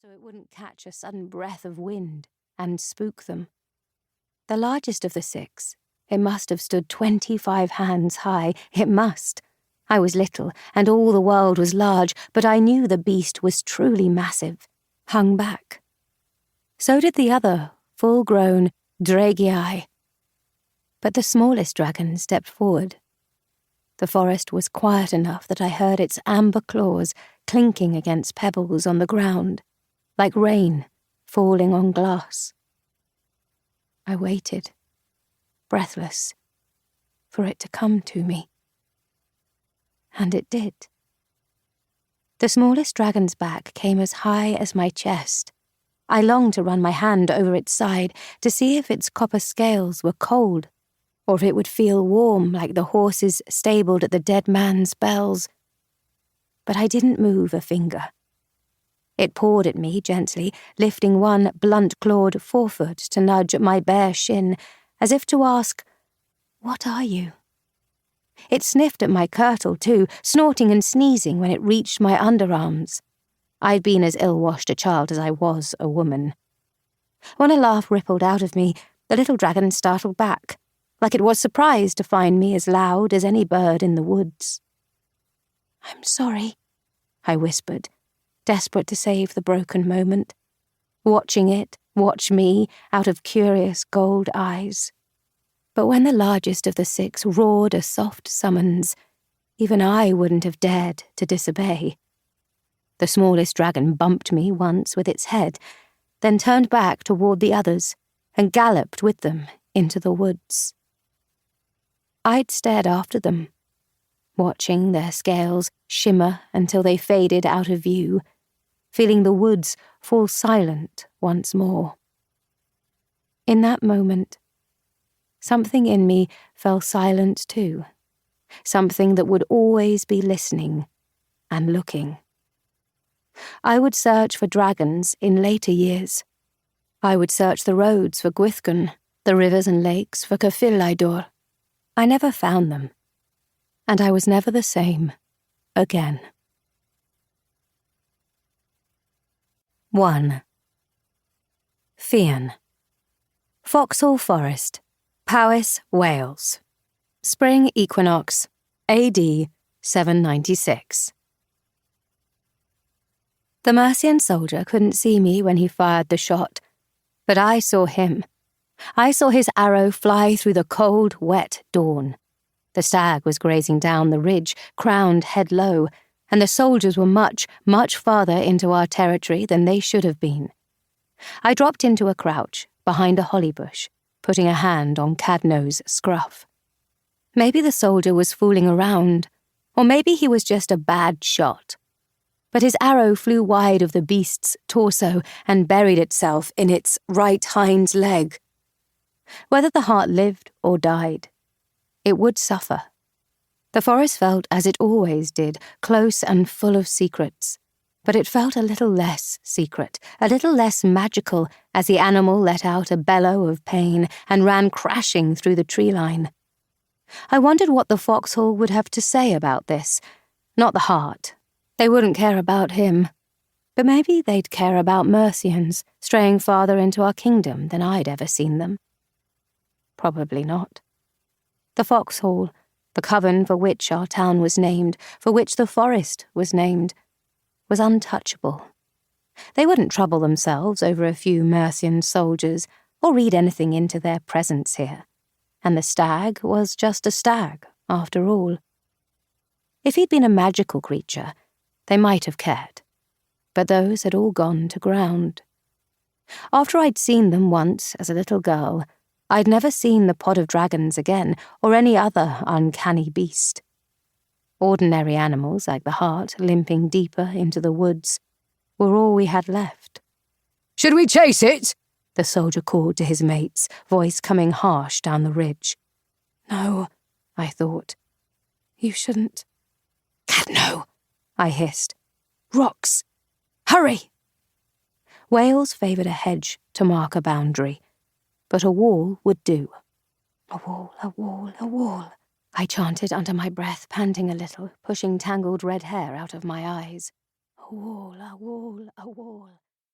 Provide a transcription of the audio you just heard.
so it wouldn't catch a sudden breath of wind and spook them. The largest of the 6, it must have stood 25 hands high, it must. I was little, and all the world was large, but I knew the beast was truly massive, hung back. So did the other, full-grown, Dragii. But the smallest dragon stepped forward. The forest was quiet enough that I heard its amber claws clinking against pebbles on the ground, like rain falling on glass. I waited, breathless, for it to come to me. And it did. The smallest dragon's back came as high as my chest. I longed to run my hand over its side to see if its copper scales were cold, or if it would feel warm like the horses stabled at the dead man's bells. But I didn't move a finger. It pawed at me gently, lifting one blunt-clawed forefoot to nudge at my bare shin, as if to ask, "What are you?" It sniffed at my kirtle, too, snorting and sneezing when it reached my underarms. I'd been as ill-washed a child as I was a woman. When a laugh rippled out of me, the little dragon startled back, like it was surprised to find me as loud as any bird in the woods. "I'm sorry," I whispered, desperate to save the broken moment, watching it watch me out of curious gold eyes. But when the largest of the 6 roared a soft summons, even I wouldn't have dared to disobey. The smallest dragon bumped me once with its head, then turned back toward the others and galloped with them into the woods. I'd stared after them, watching their scales shimmer until they faded out of view, feeling the woods fall silent once more. In that moment, something in me fell silent too, something that would always be listening and looking. I would search for dragons in later years. I would search the roads for Gwythgon, the rivers and lakes for Cyfilidor. I never found them, and I was never the same again. 1. Fiona. Foxhall Forest, Powys, Wales. Spring equinox, AD 796. The Mercian soldier couldn't see me when he fired the shot, but I saw him. I saw his arrow fly through the cold, wet dawn. The stag was grazing down the ridge, crowned head low, and the soldiers were much, much farther into our territory than they should have been. I dropped into a crouch behind a holly bush, putting a hand on Cadno's scruff. Maybe the soldier was fooling around, or maybe he was just a bad shot. But his arrow flew wide of the beast's torso and buried itself in its right hind leg. Whether the heart lived or died, it would suffer. The forest felt as it always did, close and full of secrets. But it felt a little less secret, a little less magical as the animal let out a bellow of pain and ran crashing through the tree line. I wondered what the foxhole would have to say about this. Not the heart. They wouldn't care about him. But maybe they'd care about Mercians straying farther into our kingdom than I'd ever seen them. Probably not. The foxhole, the coven for which our town was named, for which the forest was named, was untouchable. They wouldn't trouble themselves over a few Mercian soldiers or read anything into their presence here. And the stag was just a stag, after all. If he'd been a magical creature, they might have cared. But those had all gone to ground. After I'd seen them once as a little girl, I'd never seen the pod of dragons again, or any other uncanny beast. Ordinary animals like the hart limping deeper into the woods were all we had left. "Should we chase it?" the soldier called to his mates, voice coming harsh down the ridge. "No," I thought. "You shouldn't." "Cadno," I hissed. "Rocks! Hurry!" Wales favoured a hedge to mark a boundary, but a wall would do. "A wall, a wall, a wall," I chanted under my breath, panting a little, pushing tangled red hair out of my eyes. "A wall, a wall, a wall."